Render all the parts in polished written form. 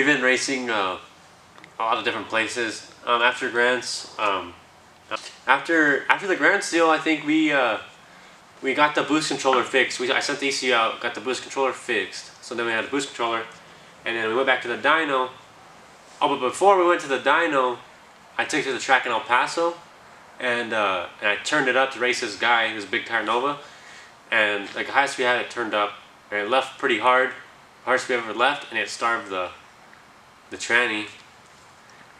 we've been racing a lot of different places. After grants, after the grants deal, I think we got the boost controller fixed. I sent the ECU out, got the boost controller fixed. So then we had the boost controller, and then we went back to the dyno. Oh, but before we went to the dyno, I took it to the track in El Paso, and I turned it up to race this guy, this big tire Nova, and like the highest we had it turned up, and it left pretty hard, hardest we ever left, and it starved the tranny,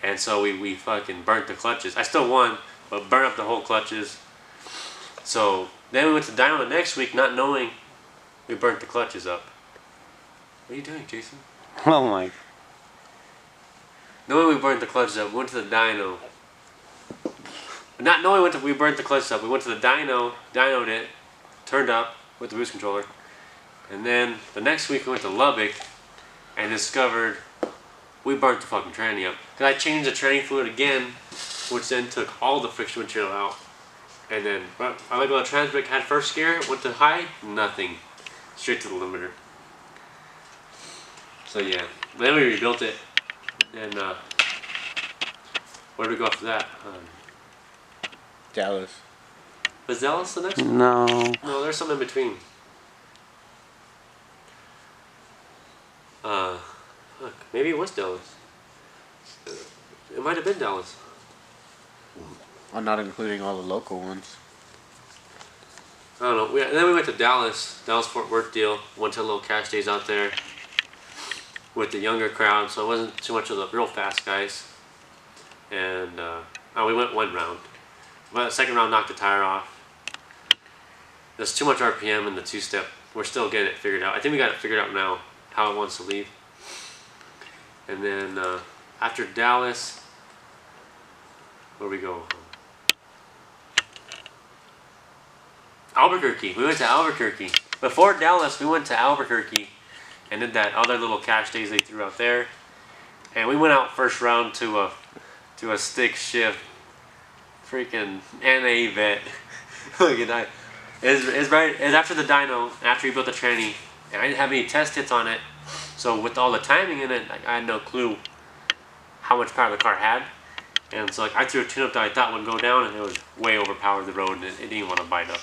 and so we fucking burnt the clutches. I still won, but burnt up the whole clutches. So then we went to dyno the next week, not knowing we burnt the clutches up. What are you doing, Jason? Oh my. Knowing we burnt the clutches up, we went to the dyno. Not knowing we burnt the clutches up, we went to the dyno, dynoed it, turned up with the boost controller, and then the next week we went to Lubbock and discovered we burnt the fucking tranny up. Because I changed the tranny fluid again, which then took all the friction material out. And then I let go of the trans brake, had first gear, went to high, nothing. Straight to the limiter. So yeah, then we rebuilt it. And where did we go after that? Dallas. Was Dallas the next one? No. No, there's some in between. Fuck, maybe it was Dallas. It might have been Dallas. I'm not including all the local ones. I don't know. Then we went to Dallas Fort Worth deal. Went to a little cash days out there with the younger crowd, so it wasn't too much of the real fast guys. And we went one round. But the second round knocked the tire off. There's too much RPM in the two-step. We're still getting it figured out. I think we got it figured out now, how it wants to leave. And then after Dallas, where we go? Albuquerque. We went to Albuquerque. Before Dallas, we went to Albuquerque and did that other little cash days they threw out there. And we went out first round to a stick shift, freaking NA vet. Look at that. It's after the dyno, after we built the tranny, and I didn't have any test hits on it. So with all the timing in it, I had no clue how much power the car had. And so I threw a tune-up that I thought would go down, and it was way overpowered the road, and it didn't even want to bite up.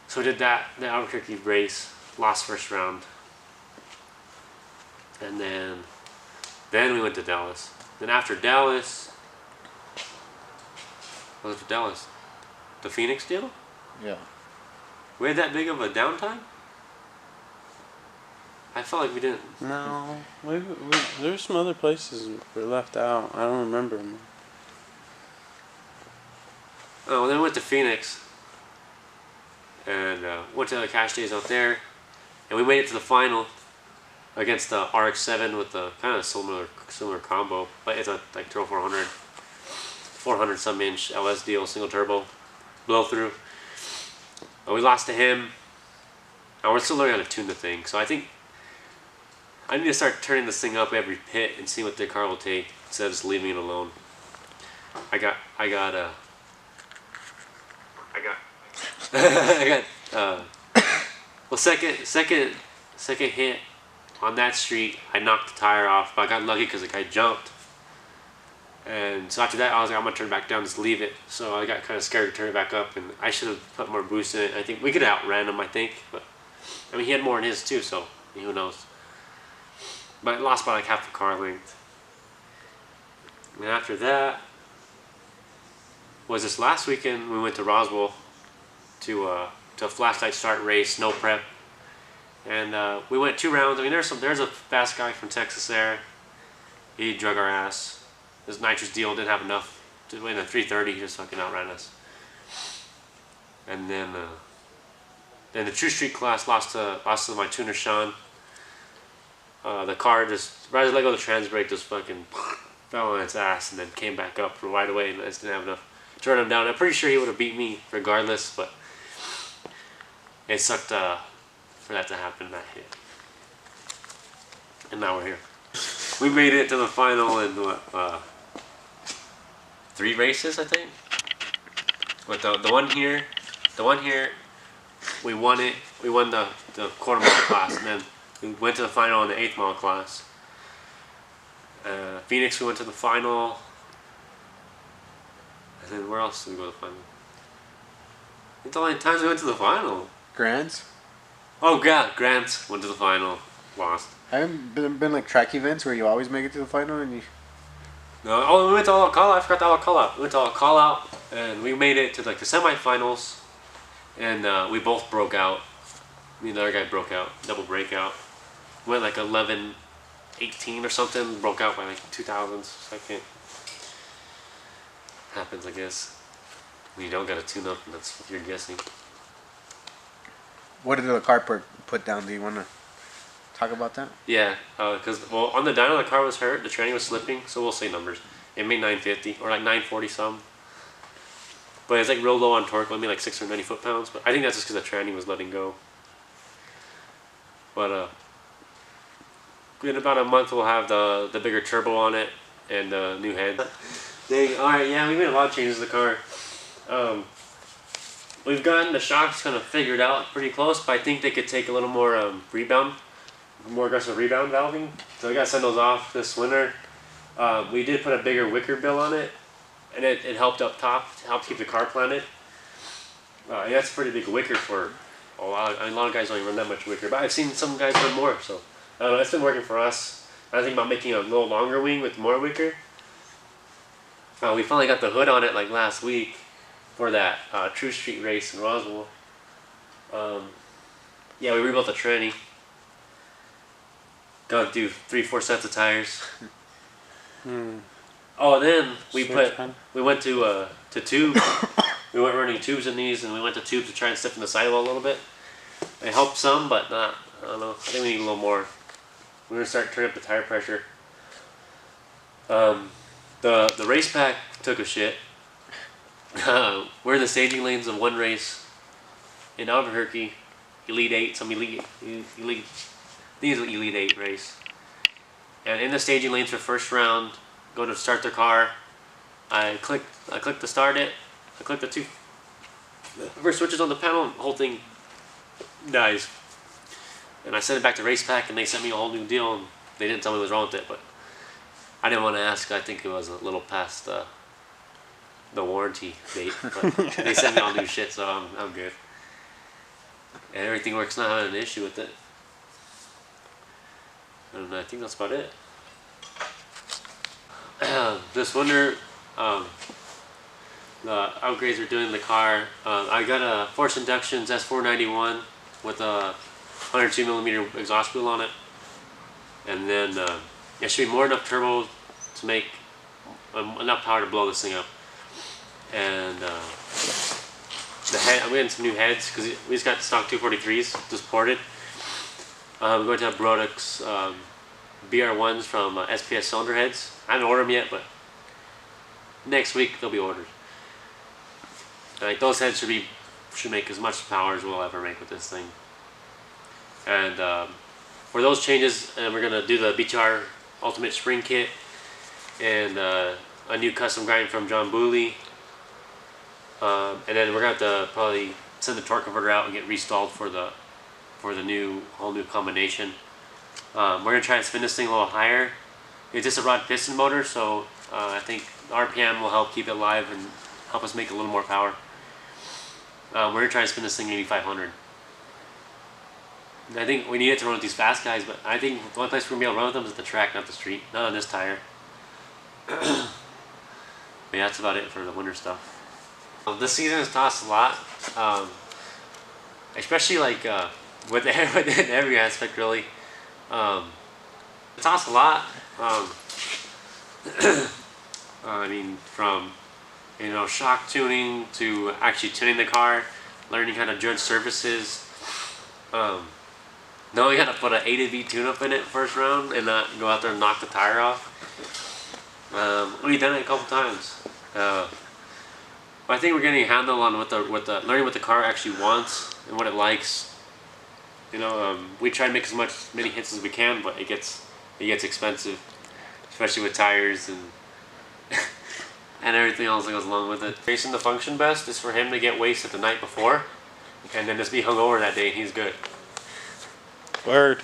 So we did that, the Albuquerque race, lost first round. And then we went to Dallas. Then after Dallas, what was it for Dallas? The Phoenix deal? Yeah. We had that big of a downtime? I felt like we didn't. No. There's some other places we left out. I don't remember them. Oh, well, then we went to Phoenix. And went to the cash days out there. And we made it to the final against the RX-7 with the kind of similar combo. But it's a like Turbo 400. 400 some inch LS deal, single turbo, blow through. We lost to him, and we're still learning how to tune the thing. So I think I need to start turning this thing up every pit and see what the car will take instead of just leaving it alone. Well, second hit on that street, I knocked the tire off, but I got lucky because the guy jumped. And so after that, I was like, I'm gonna turn it back down, just leave it. So I got kind of scared to turn it back up, and I should have put more boost in it. I think we could have outran him, I think, but I mean, he had more in his too, so who knows. But I lost by like half the car length. And after that was this last weekend. We went to Roswell to a flashlight start race, no prep, and we went 2 rounds. I mean, there's a fast guy from Texas there. He drug our ass. This nitrous deal didn't have enough to win a 330. He just fucking outran us. And then the True Street class lost to my tuner Sean. The car just right as I let go of the trans brake, just fucking fell on its ass and then came back up right away, and I just didn't have enough to turn him down. I'm pretty sure he would have beat me regardless, but it sucked for that to happen that hit. And now we're here. We made it to the final in what, 3 races, I think. But the one here, we won it. We won the quarter mile class, and then we went to the final in the 8th mile class. Phoenix, we went to the final. And then where else did we go to the final? It's the only times we went to the final. Grants? Oh yeah, Grant went to the final. Lost. Haven't been like track events where you always make it to the final and you. No, oh, we went to all call out. I forgot the all call out. We went to all call out, and we made it to like the semifinals, and we both broke out. Me and the other guy broke out, double breakout. Went like 11-18 or something. Broke out by like 2000s. Second. Happens, I guess. When you don't get a tune-up, and that's what you're guessing. What did the car put down? Do you want to talk about that? Yeah, because well, on the dyno the car was hurt. The tranny was slipping, so we'll say numbers. It made 950 or like 940 some. But it's like real low on torque. It made like 690 foot-pounds. But I think that's just because the tranny was letting go. But in about a month we'll have the bigger turbo on it and the new head. Dang. All right. Yeah, we made a lot of changes to the car. We've gotten the shocks kind of figured out pretty close, but I think they could take a little more rebound, more aggressive rebound valving. So we got to send those off this winter. We did put a bigger wicker bill on it, and it helped up top, helped keep the car planted. And that's a pretty big wicker for a lot of guys don't even run that much wicker, but I've seen some guys run more. So I don't know, it's been working for us. I think about making a little longer wing with more wicker. We finally got the hood on it like last week for that True Street race in Roswell. Yeah, we rebuilt the tranny. Gone through 3-4 sets of tires. Oh, and then we went to tube. We went running tubes in these, and we went to tubes to try and stiffen the sidewall a little bit. It helped some, but not. I don't know. I think we need a little more. We're gonna start turning up the tire pressure. The race pack took a shit. We're in the staging lanes of one race in Albuquerque, Elite 8, some Elite, these are Elite 8 race. And in the staging lanes for first round, go to start the car. I click to start it. I click the two first switches on the panel, and the whole thing dies. And I sent it back to race pack, and they sent me a whole new deal, and they didn't tell me what was wrong with it, but I didn't want to ask. I think it was a little past the warranty date, but they sent me all new shit, so I'm good. And everything works now. I had an issue with it. And I think that's about it. This winter, the upgrades are doing the car. I got a Force Inductions S491 with a 102mm exhaust wheel on it, and then it should be more enough turbo to make enough power to blow this thing up. And the head, I'm getting some new heads because we just got stock 243s just ported. I'm going to have Brodix BR1s from SPS cylinder heads. I haven't ordered them yet, but next week they'll be ordered. Like those heads should make as much power as we'll ever make with this thing. And for those changes, we're gonna do the BTR Ultimate Spring Kit and a new custom grind from John Booley. And then we're gonna have to probably send the torque converter out and get restalled for the whole new combination. We're gonna try and spin this thing a little higher. It's just a rod piston motor, so I think RPM will help keep it live and help us make a little more power. We're gonna try and spin this thing 8500. I think we need it to run with these fast guys, but I think the only place we're gonna be able to run with them is the track, not the street, not on this tire. But yeah, that's about it for the winter stuff. This season has taught us a lot, especially like within every aspect really. It taught us a lot. I mean, from shock tuning to actually tuning the car, learning how to judge surfaces. Knowing how to put an A to V tune-up in it first round and not go out there and knock the tire off. We've done it a couple times. I think we're getting a handle on learning what the car actually wants and what it likes. We try to make many hits as we can, but it gets expensive, especially with tires and and everything else that goes along with it. Racing the function best is for him to get wasted the night before, and then just be hungover that day, and he's good. Word.